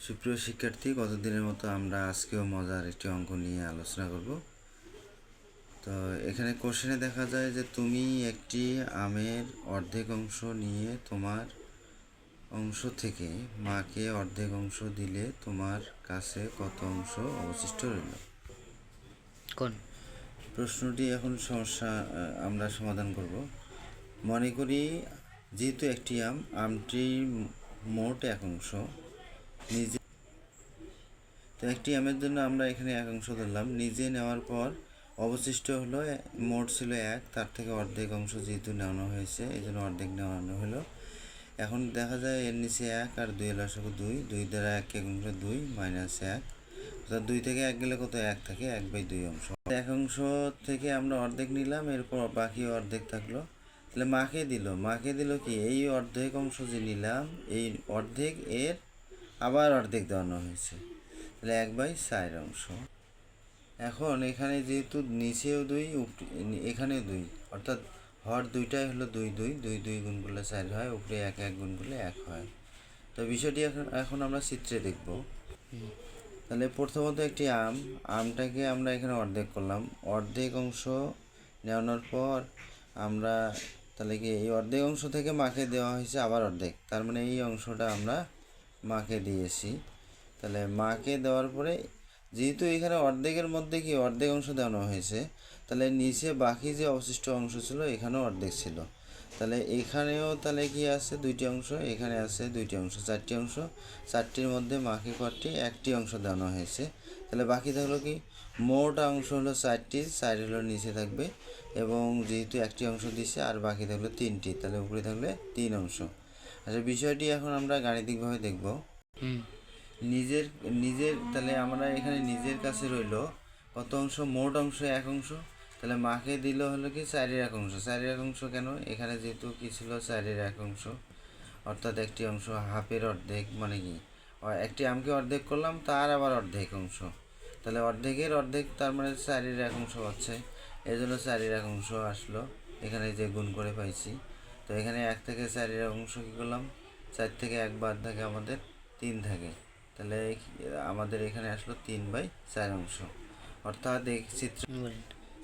সুপ্রিয় শিক্ষার্থী, গতদিনের মতো আমরা আজকেও মজার একটি অঙ্ক নিয়ে আলোচনা করব। তো এখানে কোশ্চেনে দেখা যায় যে তুমি একটি আমের অর্ধেক অংশ নিয়ে তোমার অংশ থেকে মাকে অর্ধেক অংশ দিলে তোমার কাছে কত অংশ অবশিষ্ট রইল। কোন প্রশ্নটি এখন আমরা সমাধান করব। মনে করি যেহেতু একটি আমটির মোট এক অংশ, নিজে তো একটি আমের জন্য আমরা এখানে এক অংশ ধরলাম, নিজে নেওয়ার পর অবশিষ্ট হলো মোট ছিল এক, তার থেকে অর্ধেক অংশ যেহেতু নেওয়ানো হয়েছে এই জন্য অর্ধেক নেওয়ানো হলো। এখন দেখা যায় এর নিচে এক আর দুই লসাগু দুই, দুই দ্বারা এককে গুণ করে দুই মাইনাস এক, অর্থাৎ দুই থেকে এক গেলে কত এক থাকে, 1/2 অংশ। এক অংশ থেকে আমরা অর্ধেক নিলাম, এরপর বাকি অর্ধেক থাকলো, তাহলে মাকে দিল কি এই অর্ধেক অংশ যে নিলাম এই অর্ধেক এর আবার অর্ধেক দেওয়ানো হয়েছে, তাহলে 1/4 অংশ। এখন এখানে যেহেতু নিচেও দুই এখানেও দুই, অর্থাৎ হর দুইটাই হলো দুই দুই, দুই দুই গুণ করলে 4 হয়, উপরে এক এক গুণ করলে 1 হয়। তো বিষয়টি এখন আমরা চিত্রে দেখব। তাহলে প্রথমত একটি আমটাকে আমরা এখানে অর্ধেক করলাম, অর্ধেক অংশ নেওয়ানোর পর আমরা তাহলে কি এই অর্ধেক অংশ থেকে মাকে দেওয়া হয়েছে আবার অর্ধেক, তার মানে এই অংশটা আমরা মাকে দিয়েছি। তাহলে মাকে দেওয়ার পরে যেহেতু এখানে অর্ধেকের মধ্যে কি অর্ধেক অংশ দেওয়ানো হয়েছে, তাহলে নিচে বাকি যে অবশিষ্ট অংশ ছিল এখানেও অর্ধেক ছিল, তাহলে এখানেও তাহলে কি আছে দুইটি অংশ, এখানে আছে দুইটি অংশ, চারটি অংশ, চারটির মধ্যে মাকে কয়টি একটি অংশ দেওয়ানো হয়েছে, তাহলে বাকি থাকলো কি মোট অংশ হলো 4টি, 4 হলো নিচে থাকবে, এবং যেহেতু একটি অংশ দিছে আর বাকি থাকলো 3টি, তাহলে উপরে থাকলে 3 অংশ। আচ্ছা, বিষয়টি এখন আমরা গাণিতিকভাবে দেখব। নিজের তাহলে আমরা এখানে নিজের কাছে রইল কত অংশ, মোট অংশ এক অংশ, তাহলে মাকে দিল হলো কি 4-এর 1 অংশ। 4-এর 1 অংশ কেন, এখানে যেহেতু কি ছিল 4-এর 1 অংশ, অর্থাৎ একটি অংশ হাফের অর্ধেক, মানে কি একটি আমকে অর্ধেক করলাম তার আবার অর্ধেক অংশ, তাহলে অর্ধেকের অর্ধেক, তার মানে 4-এর 1 অংশ হচ্ছে, এই জন্য 4-এর 1 অংশ আসলো, এখানে যে গুণ করে পাইছি। তো এখানে 1 থেকে 4-এর 1 অংশ কী করলাম, 4 থেকে 1 বাদ থাকে আমাদের 3 থাকে, তাহলে আমাদের এখানে আসলো 3/4 অংশ। অর্থাৎ এই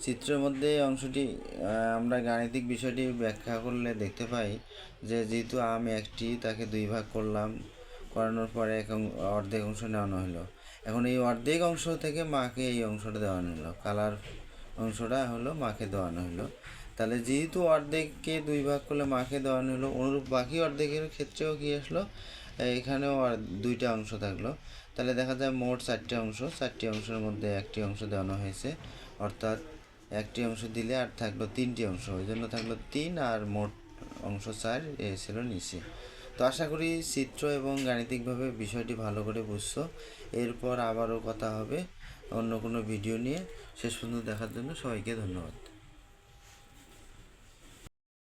চিত্রের মধ্যে অংশটি আমরা গাণিতিক বিষয়টি ব্যাখ্যা করলে দেখতে পাই যে যেহেতু আম একটি, তাকে 2 ভাগ করলাম, করানোর পরে অর্ধেক অংশ নেওয়ানো হলো, এখন এই অর্ধেক অংশ থেকে মাকে এই অংশটা দেওয়ানো হলো, কালার অংশটা হলো মাকে দেওয়ানো হলো। তাহলে যেহেতু অর্ধেককে 2 ভাগ করলে মাকে দেওয়ানো হলো, অনুরূপ বাকি অর্ধেকের ক্ষেত্রেও কি আসলো, এখানেও আর 2টা অংশ থাকলো, তাহলে দেখা যায় মোট 4টি অংশ, 4টি অংশের মধ্যে একটি অংশ দেওয়ানো হয়েছে, অর্থাৎ একটি অংশ দিলে আর থাকলো 3টি অংশ, ওই জন্য থাকলো 3 আর মোট অংশ 4 এ ছিল নিচে। তো আশা করি চিত্র এবং গাণিতিকভাবে বিষয়টি ভালো করে বুঝছো। এরপর আবারও কথা হবে অন্য কোনো ভিডিও নিয়ে। শেষ পর্যন্ত দেখার জন্য সবাইকে ধন্যবাদ।